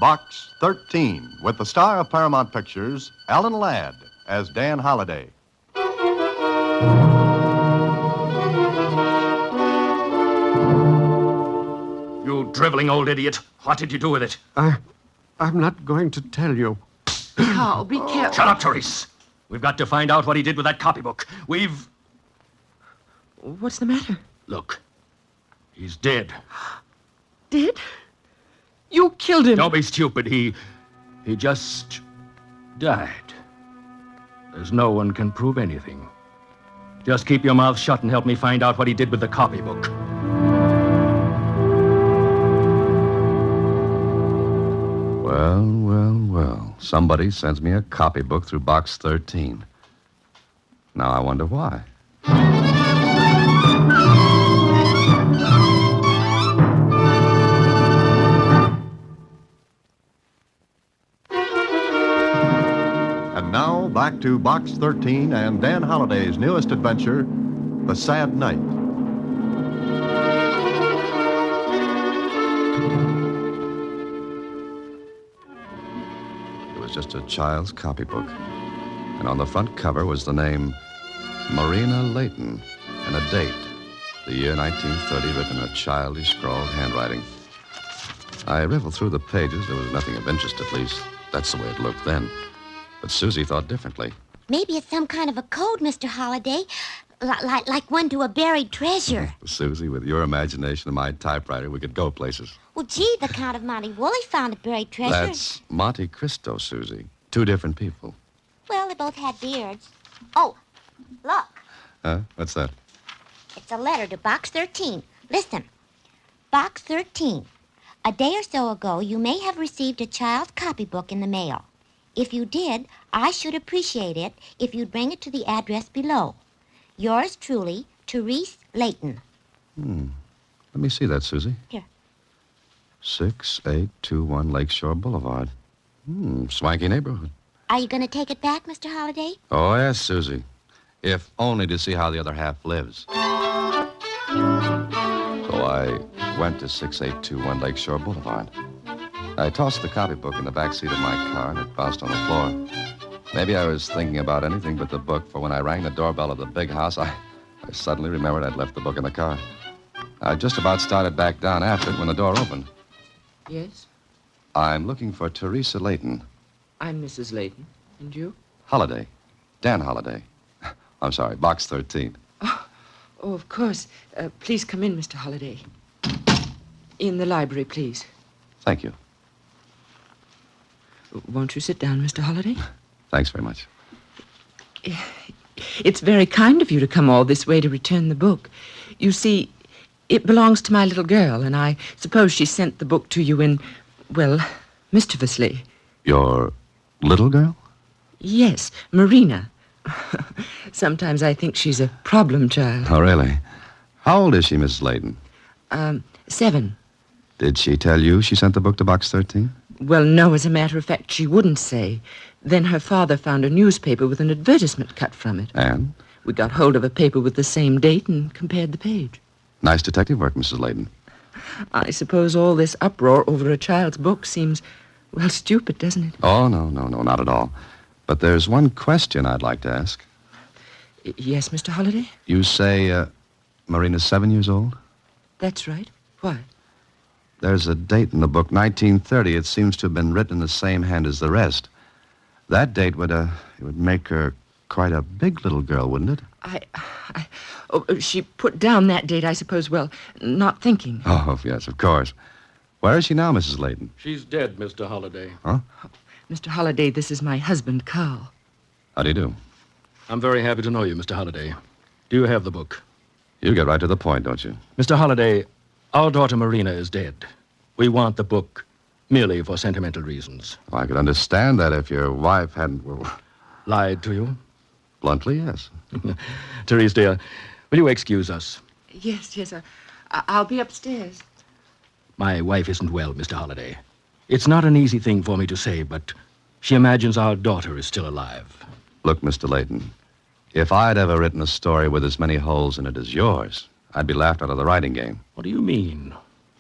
Box 13, with the star of Paramount Pictures, Alan Ladd, as Dan Holliday. You driveling old idiot. What did you do with it? I'm not going to tell you. Carl, be careful. Shut up, Therese. We've got to find out what he did with that copybook. What's the matter? Look, he's dead. Dead? You killed him. Don't be stupid. He just died. There's no one can prove anything. Just keep your mouth shut and help me find out what he did with the copybook. Well. Somebody sends me a copybook through Box 13. Now I wonder why. And now, back to Box 13 and Dan Holliday's newest adventure, The Sad Night. It was just a child's copybook. And on the front cover was the name Marina Layton and a date, the year 1930, written in a childish scrawled handwriting. I riffled through the pages. There was nothing of interest, at least. That's the way it looked then. But Suzy thought differently. Maybe it's some kind of a code, Mr. Holliday, like one to a buried treasure. Suzy, with your imagination and my typewriter, we could go places. Well, gee, the Count of Monte Woolley found a buried treasure. That's Monte Cristo, Suzy. Two different people. Well, they both had beards. Oh, look. Huh? What's that? It's a letter to Box 13. Listen. Box 13. A day or so ago, you may have received a child's copybook in the mail. If you did, I should appreciate it if you'd bring it to the address below. Yours truly, Therese Layton. Let me see that, Suzy. Here. 6821 Lakeshore Boulevard. Swanky neighborhood. Are you going to take it back, Mr. Holliday? Oh, yes, Suzy. If only to see how the other half lives. So I went to 6821 Lakeshore Boulevard. I tossed the copybook in the back seat of my car, and it bounced on the floor. Maybe I was thinking about anything but the book, for when I rang the doorbell of the big house, I suddenly remembered I'd left the book in the car. I just about started back down after it when the door opened. Yes? I'm looking for Theresa Layton. I'm Mrs. Layton. And you? Holliday. Dan Holliday. I'm sorry, Box 13. Oh, of course. Please come in, Mr. Holliday. In the library, please. Thank you. Won't you sit down, Mr. Holliday? Thanks very much. It's very kind of you to come all this way to return the book. You see, it belongs to my little girl, and I suppose she sent the book to you in, well, mischievously. Your little girl? Yes, Marina. Sometimes I think she's a problem child. Oh, really? How old is she, Mrs. Layton? 7. Did she tell you she sent the book to Box 13? Well, no, as a matter of fact, she wouldn't say. Then her father found a newspaper with an advertisement cut from it. And? We got hold of a paper with the same date and compared the page. Nice detective work, Mrs. Layton. I suppose all this uproar over a child's book seems, well, stupid, doesn't it? Oh, no, not at all. But there's one question I'd like to ask. Yes, Mr. Holliday? You say Marina's 7 years old? That's right. Why? There's a date in the book, 1930. It seems to have been written in the same hand as the rest. That date would make her quite a big little girl, wouldn't it? She put down that date, I suppose, well, not thinking. Oh, yes, of course. Where is she now, Mrs. Layton? She's dead, Mr. Holliday. Huh? Mr. Holliday, this is my husband, Carl. How do you do? I'm very happy to know you, Mr. Holliday. Do you have the book? You get right to the point, don't you? Mr. Holliday, our daughter Marina is dead. We want the book merely for sentimental reasons. Well, I could understand that if your wife hadn't... Well, lied to you? Bluntly, yes. Therese, dear, will you excuse us? Yes. I'll be upstairs. My wife isn't well, Mr. Holliday. It's not an easy thing for me to say, but she imagines our daughter is still alive. Look, Mr. Layton, if I'd ever written a story with as many holes in it as yours, I'd be laughed out of the writing game. What do you mean?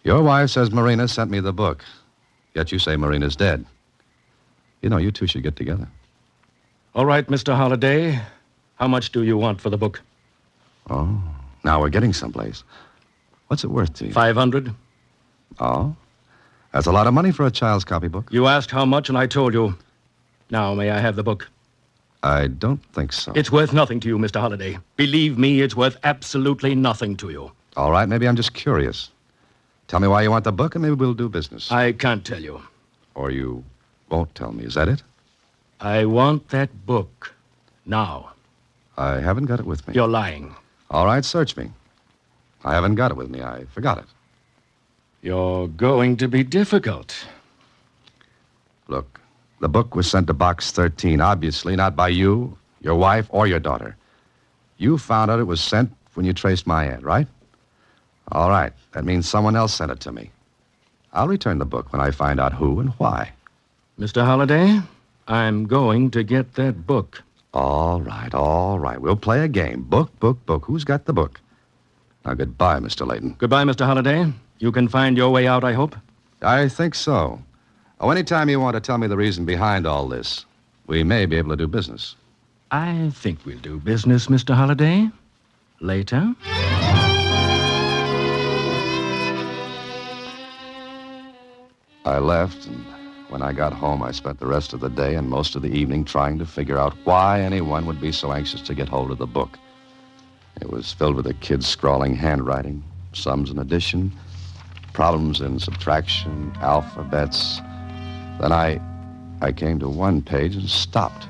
Your wife says Marina sent me the book. Yet you say Marina's dead. You know, you two should get together. All right, Mr. Holliday. How much do you want for the book? Oh, now we're getting someplace. What's it worth to you? 500. Oh? That's a lot of money for a child's copybook. You asked how much, and I told you. Now, may I have the book? I don't think so. It's worth nothing to you, Mr. Holliday. Believe me, it's worth absolutely nothing to you. All right, maybe I'm just curious. Tell me why you want the book, and maybe we'll do business. I can't tell you. Or you won't tell me. Is that it? I want that book. Now. I haven't got it with me. You're lying. All right, search me. I haven't got it with me. I forgot it. You're going to be difficult. Look, the book was sent to Box 13, obviously not by you, your wife, or your daughter. You found out it was sent when you traced my ad, right? All right. That means someone else sent it to me. I'll return the book when I find out who and why. Mr. Holliday, I'm going to get that book. All right. We'll play a game. Book. Who's got the book? Now, goodbye, Mr. Layton. Goodbye, Mr. Holliday. You can find your way out, I hope. I think so. Oh, anytime you want to tell me the reason behind all this, we may be able to do business. I think we'll do business, Mr. Holliday. Later. I left, and when I got home, I spent the rest of the day and most of the evening trying to figure out why anyone would be so anxious to get hold of the book. It was filled with a kid's scrawling handwriting, sums and addition, problems in subtraction, alphabets. Then I came to one page and stopped.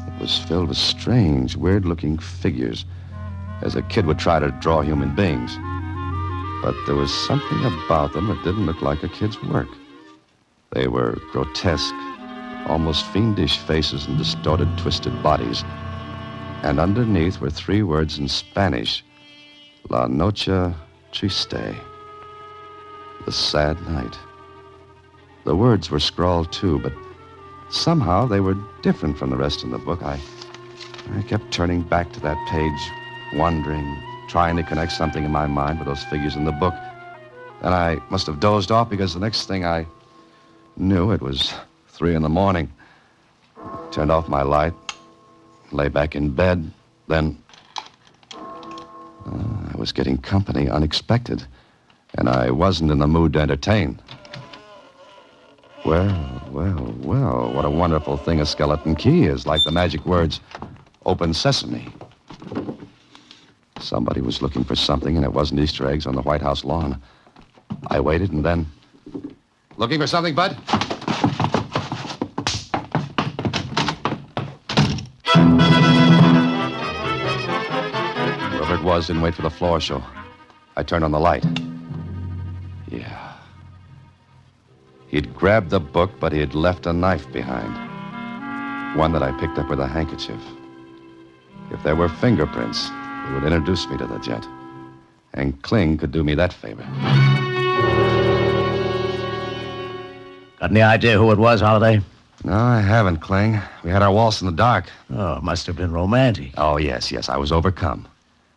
It was filled with strange, weird-looking figures, as a kid would try to draw human beings. But there was something about them that didn't look like a kid's work. They were grotesque, almost fiendish faces and distorted, twisted bodies. And underneath were 3 words in Spanish: La Noche Triste, the sad night. The words were scrawled too, but somehow they were different from the rest in the book. I kept turning back to that page, wondering, trying to connect something in my mind with those figures in the book. Then I must have dozed off because the next thing I knew, it was 3 a.m. I turned off my light, lay back in bed. Then I was getting company unexpected, and I wasn't in the mood to entertain. Well, what a wonderful thing a skeleton key is, like the magic words, "Open Sesame." Somebody was looking for something, and it wasn't Easter eggs on the White House lawn. I waited, and then... Looking for something, Bud? Whoever it was didn't wait for the floor show. I turned on the light. Yeah. He'd grabbed the book, but he had left a knife behind. One that I picked up with a handkerchief. If there were fingerprints, it would introduce me to the gent. And Kling could do me that favor. Got any idea who it was, Holliday? No, I haven't, Kling. We had our waltz in the dark. Oh, it must have been romantic. Oh, yes, I was overcome.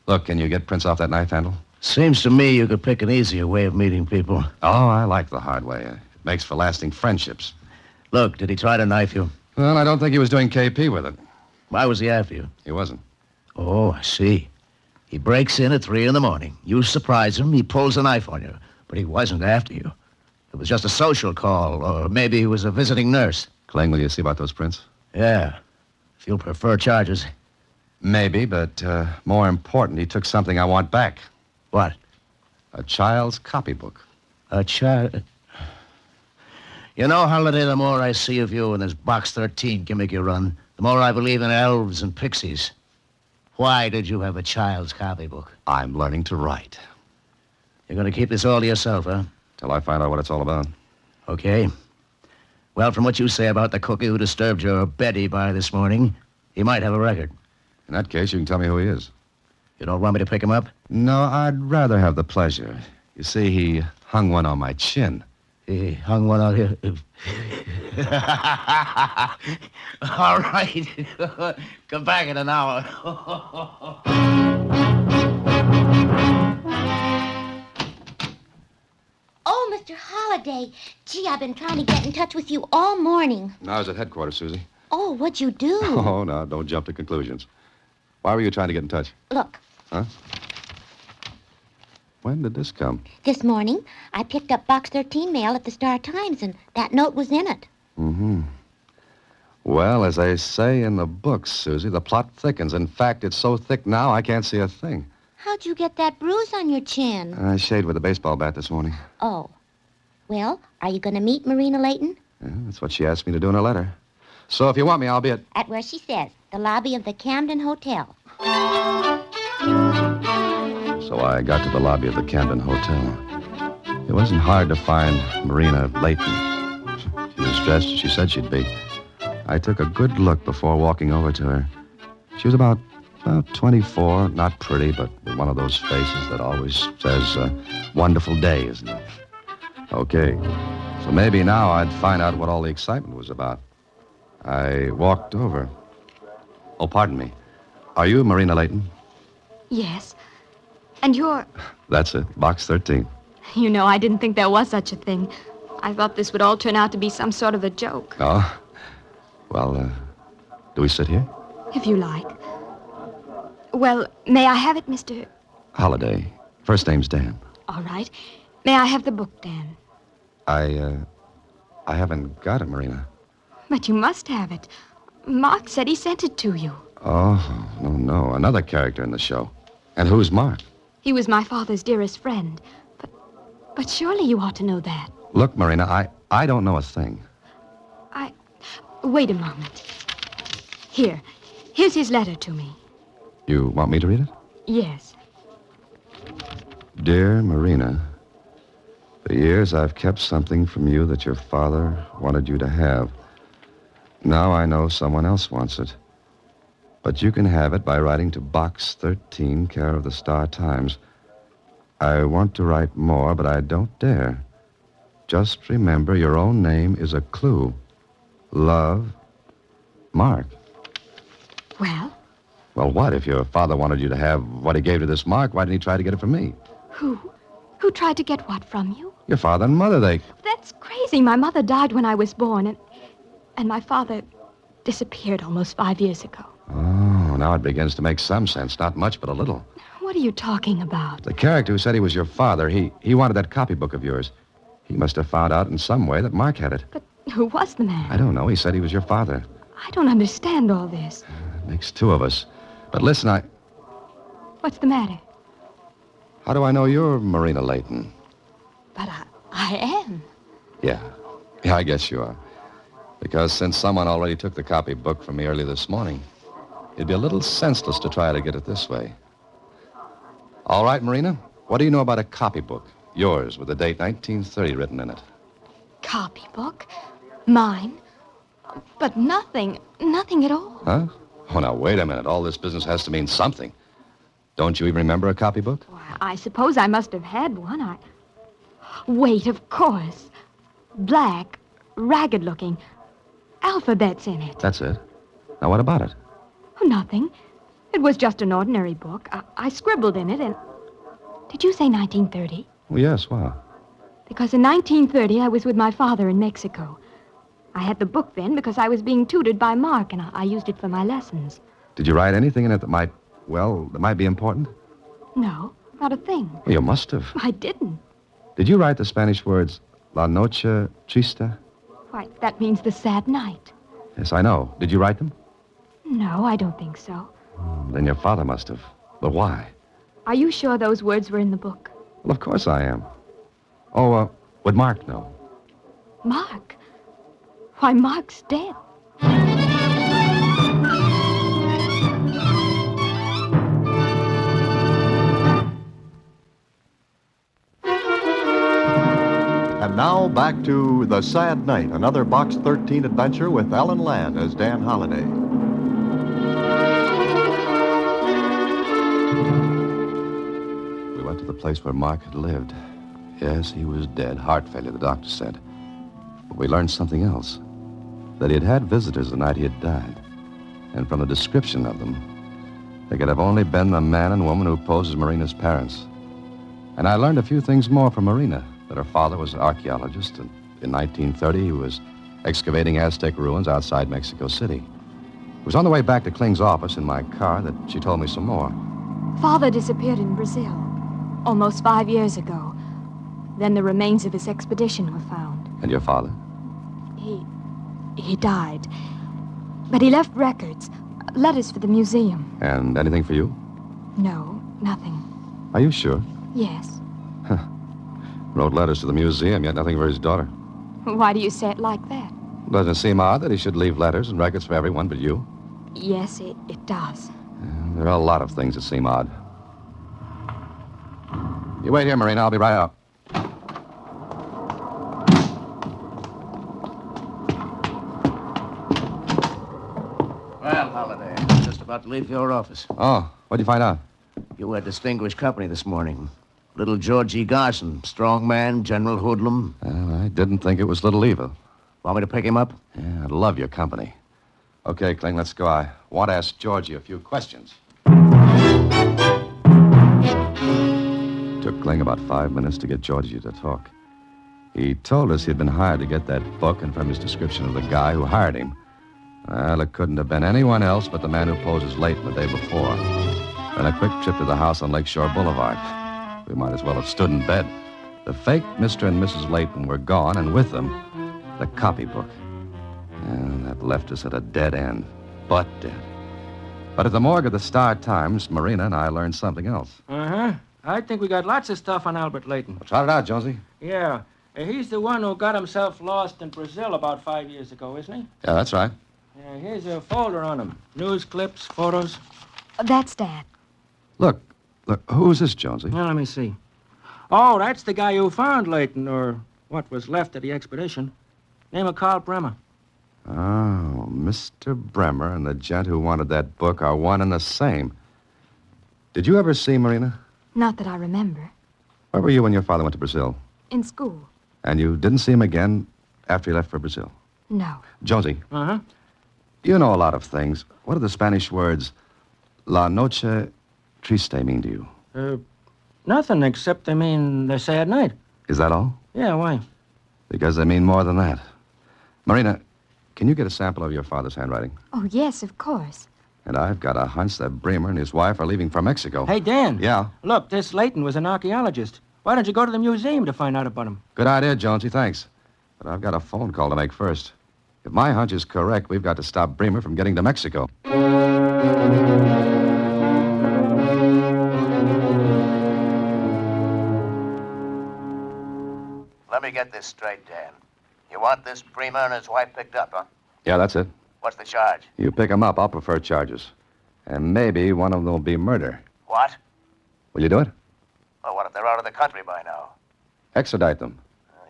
Look, can you get prints off that knife handle? Seems to me you could pick an easier way of meeting people. Oh, I like the hard way. It makes for lasting friendships. Look, did he try to knife you? Well, I don't think he was doing KP with it. Why was he after you? He wasn't. Oh, I see. He breaks in at 3 a.m. You surprise him, he pulls a knife on you. But he wasn't after you. It was just a social call, or maybe he was a visiting nurse. Kling, will you see about those prints? Yeah, if you'll prefer charges. Maybe, but more important, he took something I want back. What? A child's copybook. A child... You know, Holliday, the more I see of you in this Box 13 gimmick you run, the more I believe in elves and pixies. Why did you have a child's copybook? I'm learning to write. You're going to keep this all to yourself, huh? Till I find out what it's all about. Okay. Well, from what you say about the cookie who disturbed your Betty by this morning, he might have a record. In that case, you can tell me who he is. You don't want me to pick him up? No, I'd rather have the pleasure. You see, he hung one on my chin. He hung one out here. All right. Come back in an hour. Oh, Mr. Holliday, Say, gee, I've been trying to get in touch with you all morning. No, I was at headquarters, Suzy. Oh, what'd you do? Oh, no, don't jump to conclusions. Why were you trying to get in touch? Look, Huh? When did this come? this morning I picked up Box 13 mail at the Star-Times, and that note was in it. Mm-hmm. Well, as they say in the books, Suzy, the plot thickens. In fact, it's so thick now I can't see a thing. How'd you get that bruise on your chin? I shaved with a baseball bat this morning. Oh. Well, are you going to meet Marina Layton? Yeah, that's what she asked me to do in her letter. So if you want me, I'll be at... At where she says, the lobby of the Camden Hotel. So I got to the lobby of the Camden Hotel. It wasn't hard to find Marina Layton. She was dressed as she said she'd be. I took a good look before walking over to her. She was about 24, not pretty, but with one of those faces that always says, wonderful day, isn't it? Okay, so maybe now I'd find out what all the excitement was about. I walked over. Oh, pardon me. Are you Marina Layton? Yes. And you're... That's it, Box 13. You know, I didn't think there was such a thing. I thought this would all turn out to be some sort of a joke. Oh? Well, do we sit here? If you like. Well, may I have it, Mr... Holiday. First name's Dan. All right. May I have the book, Dan? I haven't got it, Marina. But you must have it. Mark said he sent it to you. Oh, no. Another character in the show. And who's Mark? He was my father's dearest friend. But surely you ought to know that. Look, Marina, I don't know a thing. Wait a moment. Here's his letter to me. You want me to read it? Yes. Dear Marina, for years I've kept something from you that your father wanted you to have. Now I know someone else wants it. But you can have it by writing to Box 13, care of the Star-Times. I want to write more, but I don't dare. Just remember, your own name is a clue. Love, Mark. Well? Well, what? If your father wanted you to have what he gave to this Mark, why didn't he try to get it from me? Who? Who tried to get what from you? Your father and mother, That's crazy. My mother died when I was born, and my father disappeared almost 5 years ago. Oh, now it begins to make some sense. Not much, but a little. What are you talking about? The character who said he was your father, he wanted that copybook of yours. He must have found out in some way that Mark had it. But who was the man? I don't know. He said he was your father. I don't understand all this. Makes two of us. But listen, What's the matter? how do I know you're Marina Layton? But I am. Yeah, I guess you are. Because since someone already took the copybook from me early this morning, it'd be a little senseless to try to get it this way. All right, Marina, what do you know about a copybook? Yours, with the date 1930 written in it. Copybook? Mine? But nothing at all. Huh? Oh, now, wait a minute. All this business has to mean something. Don't you even remember a copybook? Why, I suppose I must have had one. Wait, of course. Black, ragged-looking, alphabets in it. That's it. Now, what about it? Oh, nothing. It was just an ordinary book. I scribbled in it, and... Did you say 1930? Well, yes, wow. Because in 1930, I was with my father in Mexico. I had the book then because I was being tutored by Mark, and I used it for my lessons. Did you write anything in it that might be important? No, not a thing. Well, you must have. I didn't. Did you write the Spanish words, La Noche Triste? Why, that means the sad night. Yes, I know. Did you write them? No, I don't think so. Then your father must have. But why? Are you sure those words were in the book? Well, of course I am. Oh, would Mark know? Mark? Why, Mark's dead. And now back to The Sad Night, another Box 13 adventure with Ellen Land as Dan Holliday. We went to the place where Mark had lived. Yes, he was dead. Heart failure, the doctor said. But we learned something else. That he had had visitors the night he had died. And from the description of them, they could have only been the man and woman who posed as Marina's parents. And I learned a few things more from Marina. that her father was an archaeologist, and in 1930 he was excavating Aztec ruins outside Mexico City. It was on the way back to Kling's office in my car that she told me some more. Father disappeared in Brazil almost 5 years ago. Then the remains of his expedition were found. And your father? He died. But he left records, letters for the museum. And anything for you? No, nothing. Are you sure? Yes. Wrote letters to the museum, yet nothing for his daughter. Why do you say it like that? Doesn't it seem odd that he should leave letters and records for everyone but you? Yes, it does. There are a lot of things that seem odd. You wait here, Marina. I'll be right out. Well, Holiday, I'm just about to leave your office. Oh, what'd you find out? You were distinguished company this morning. Little Georgie Garson, strong man, general hoodlum. Well, I didn't think it was little Eva. Want me to pick him up? Yeah, I'd love your company. Okay, Kling, let's go. I want to ask Georgie a few questions. Took Kling about 5 minutes to get Georgie to talk. He told us he'd been hired to get that book, and from his description of the guy who hired him, well, it couldn't have been anyone else but the man who posed as Leighton the day before. Then a quick trip to the house on Lakeshore Boulevard. We might as well have stood in bed. The fake Mr. and Mrs. Leighton were gone, and with them, the copybook. And that left us at a dead end. But dead. But at the morgue of the Star-Times, Marina and I learned something else. Uh-huh. I think we got lots of stuff on Albert Leighton. Well, trot it out, Jonesy. Yeah. He's the one who got himself lost in Brazil about 5 years ago, isn't he? Yeah, that's right. Yeah, here's a folder on him. News clips, photos. That's Dad. Look, who's this, Jonesy? Now, let me see. Oh, that's the guy who found Leighton, or what was left of the expedition. Name of Carl Bremer. Oh, Mr. Bremer and the gent who wanted that book are one and the same. Did you ever see Marina? Not that I remember. Where were you when your father went to Brazil? In school. And you didn't see him again after he left for Brazil? No. Jonesy, Uh-huh. you know a lot of things. What do the Spanish words La Noche Triste mean to you? Nothing except they mean the sad night. Is that all? Yeah, why? Because they mean more than that. Marina, can you get a sample of your father's handwriting? Oh, yes, of course. And I've got a hunch that Bremer and his wife are leaving for Mexico. Hey, Dan. Yeah? Look, this Leighton was an archaeologist. Why don't you go to the museum to find out about him? Good idea, Jonesy, thanks. But I've got a phone call to make first. If my hunch is correct, we've got to stop Bremer from getting to Mexico. Let me get this straight, Dan. You want this Bremer and his wife picked up, huh? Yeah, that's it. What's the charge? You pick them up, I'll prefer charges. And maybe one of them will be murder. What? Will you do it? Well, what if they're out of the country by now? Extradite them.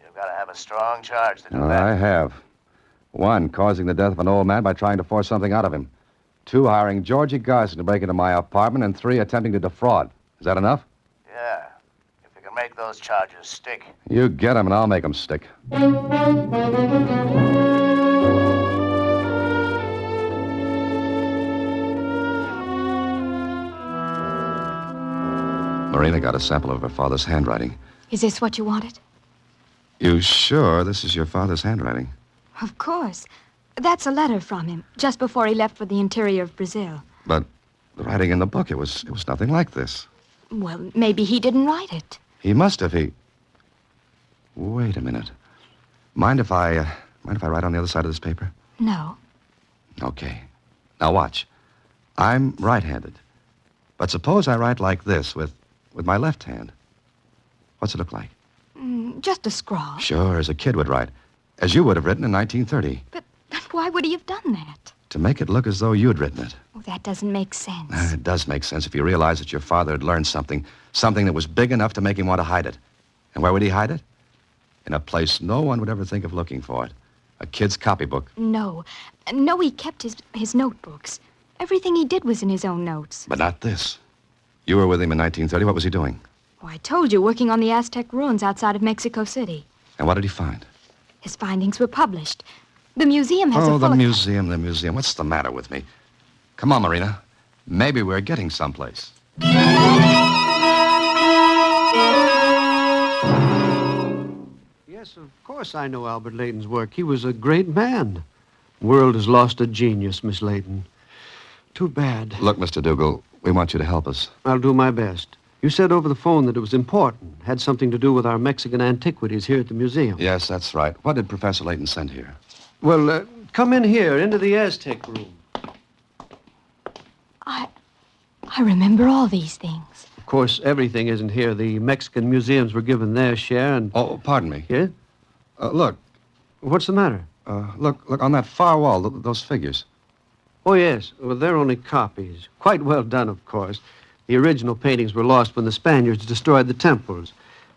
You've got to have a strong charge to do I that. have. 1, causing the death of an old man by trying to force something out of him. 2, hiring Georgie Garson to break into my apartment. And 3, attempting to defraud. Is that enough? Yeah. If you can make those charges stick. You get them and I'll make them stick. Marina got a sample of her father's handwriting. Is this what you wanted? You sure this is your father's handwriting? Of course. That's a letter from him, just before he left for the interior of Brazil. But the writing in the book, it was nothing like this. Well, maybe he didn't write it. He must have. Wait a minute. Mind if I write on the other side of this paper? No. Okay. Now watch. I'm right-handed. But suppose I write like this with my left hand. What's it look like? Just a scrawl. Sure, as a kid would write. As you would have written in 1930. But why would he have done that? To make it look as though you'd written it. Oh, that doesn't make sense. It does make sense if you realize that your father had learned something that was big enough to make him want to hide it. And where would he hide it? In a place no one would ever think of looking for it. A kid's copybook. No, he kept his notebooks. Everything he did was in his own notes. But not this. You were with him in 1930. What was he doing? Oh, I told you, working on the Aztec ruins outside of Mexico City. And what did he find? His findings were published. The museum has a Oh, the full... museum. What's the matter with me? Come on, Marina. Maybe we're getting someplace. Yes, of course I know Albert Layton's work. He was a great man. World has lost a genius, Miss Layton. Too bad. Look, Mr. Dougal, we want you to help us. I'll do my best. You said over the phone that it was important. Had something to do with our Mexican antiquities here at the museum. Yes, that's right. What did Professor Layton send here? Well, come in here, into the Aztec room. I remember all these things. Of course, everything isn't here. The Mexican museums were given their share, and... Oh, pardon me. Yeah? Look. What's the matter? Look on that far wall, those figures. Oh, yes. Well, they're only copies. Quite well done, of course. The original paintings were lost when the Spaniards destroyed the temples.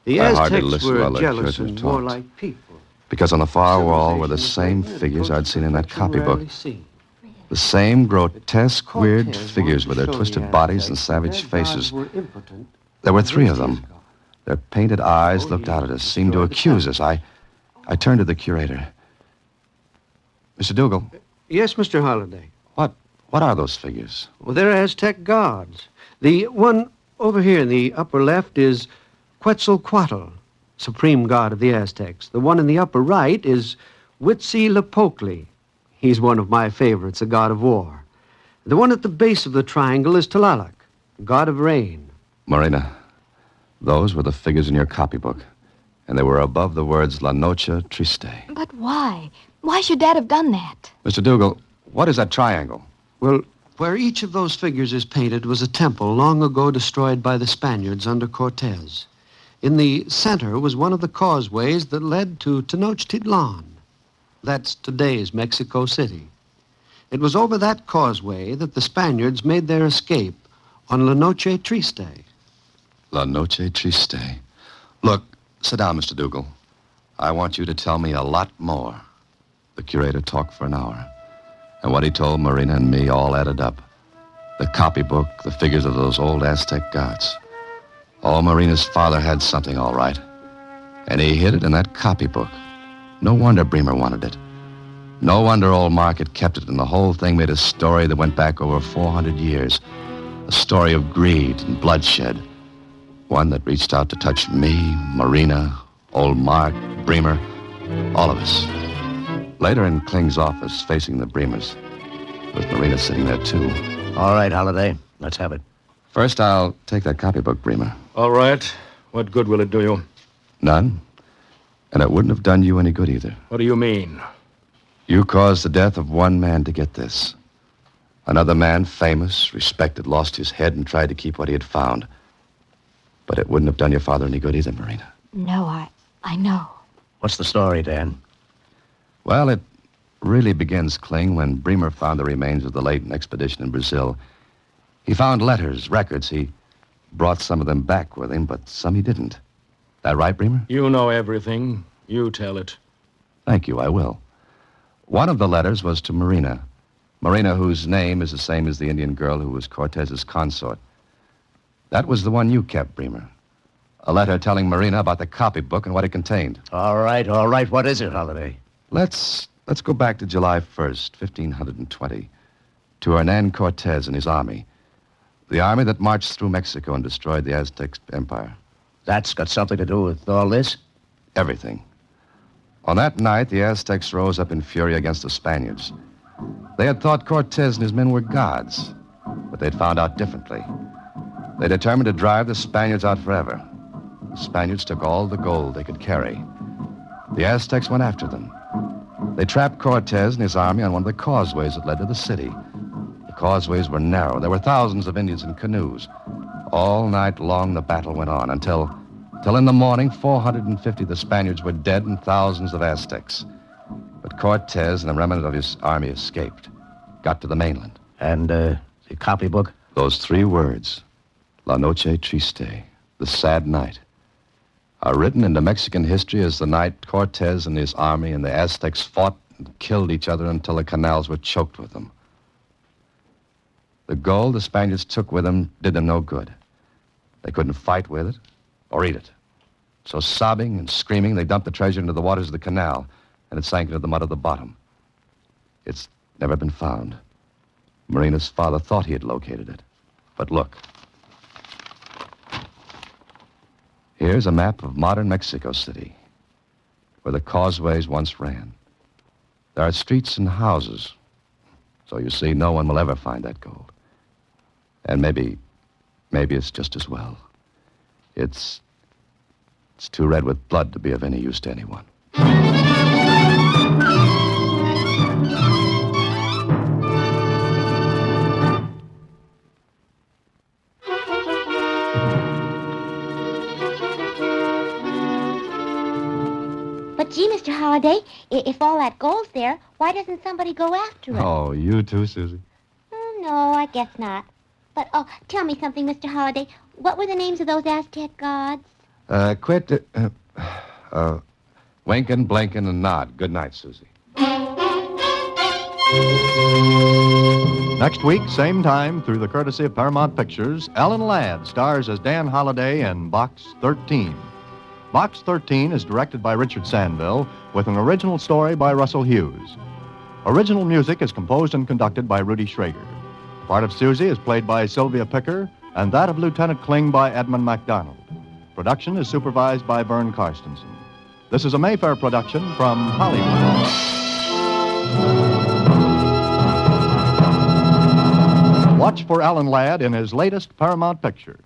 The I hardly Aztecs listened were while the jealous curator and talked. warlike people. Because on the far wall were the Civilization same was figures great, I'd seen in that copybook. rarely seen. The same grotesque, weird Cortez figures with wanted their to show twisted the bodies and Aztecs savage that their gods faces. were impotent. There were three of Against them. his God. Their painted eyes looked out at us, seemed to accuse us. I turned to the curator. Mr. Dougal, Yes, Mr. Holliday. what are those figures? Well, they're Aztec gods. The one over here in the upper left is Quetzalcoatl, supreme god of the Aztecs. The one in the upper right is Huitzilopochtli. He's one of my favorites, a god of war. The one at the base of the triangle is Tlaloc, god of rain. Marina, those were the figures in your copybook, and they were above the words La Noche Triste. But why? Why should Dad have done that? Mr. Dougal, what is that triangle? Well, where each of those figures is painted was a temple long ago destroyed by the Spaniards under Cortez. In the center was one of the causeways that led to Tenochtitlan. That's today's Mexico City. It was over that causeway that the Spaniards made their escape on La Noche Triste. La Noche Triste. Look, sit down, Mr. Dougal. I want you to tell me a lot more. The curator talked for an hour, and what he told Marina and me all added up. The copybook, the figures of those old Aztec gods. Oh, Marina's father had something, all right. And he hid it in that copybook. No wonder Bremer wanted it. No wonder old Market kept it, and the whole thing made a story that went back over 400 years. A story of greed and bloodshed. One that reached out to touch me, Marina, old Mark, Bremer, all of us. Later in Kling's office, facing the Bremers, with Marina sitting there, too. All right, Holliday. Let's have it. First, I'll take that copybook, Bremer. All right. What good will it do you? None. And it wouldn't have done you any good either. What do you mean? You caused the death of one man to get this. Another man, famous, respected, lost his head and tried to keep what he had found. But it wouldn't have done your father any good either, Marina. No, I know. What's the story, Dan? Well, it really begins, Kling, when Bremer found the remains of the Layton expedition in Brazil. He found letters, records. He brought some of them back with him, but some he didn't. That right, Bremer? You know everything. You tell it. Thank you, I will. One of the letters was to Marina. Marina, whose name is the same as the Indian girl who was Cortez's consort. That was the one you kept, Bremer. A letter telling Marina about the copybook and what it contained. All right. What is it, Holliday? Let's go back to July 1st, 1520, to Hernan Cortez and his army. The army that marched through Mexico and destroyed the Aztec Empire. That's got something to do with all this? Everything. On that night, the Aztecs rose up in fury against the Spaniards. They had thought Cortez and his men were gods, but they'd found out differently. They determined to drive the Spaniards out forever. The Spaniards took all the gold they could carry. The Aztecs went after them. They trapped Cortez and his army on one of the causeways that led to the city. The causeways were narrow. There were thousands of Indians in canoes. All night long, the battle went on until in the morning, 450 of the Spaniards were dead and thousands of Aztecs. But Cortez and the remnant of his army escaped, got to the mainland. And the copybook? Those three words, La Noche Triste, the sad night, are written into Mexican history as the night Cortez and his army and the Aztecs fought and killed each other until the canals were choked with them. The gold the Spaniards took with them did them no good. They couldn't fight with it or eat it. So sobbing and screaming, they dumped the treasure into the waters of the canal, and it sank into the mud of the bottom. It's never been found. Marina's father thought he had located it. But look. Here's a map of modern Mexico City. where the causeways once ran. There are streets and houses. So you see, no one will ever find that gold. And maybe it's just as well. It's too red with blood to be of any use to anyone. But gee, Mr. Holliday, if all that gold's there, why doesn't somebody go after it? Oh, you too, Suzy? No, I guess not. But, tell me something, Mr. Holliday. What were the names of those Aztec gods? Winkin', blinkin', and nod. Good night, Suzy. Next week, same time, through the courtesy of Paramount Pictures, Alan Ladd stars as Dan Holliday in Box 13. Box 13 is directed by Richard Sanville with an original story by Russell Hughes. Original music is composed and conducted by Rudy Schrager. The part of Suzy is played by Sylvia Picker, and that of Lieutenant Kling by Edmond MacDonald. Production is supervised by Vern Carstensen. This is a Mayfair production from Hollywood. Watch for Alan Ladd in his latest Paramount picture.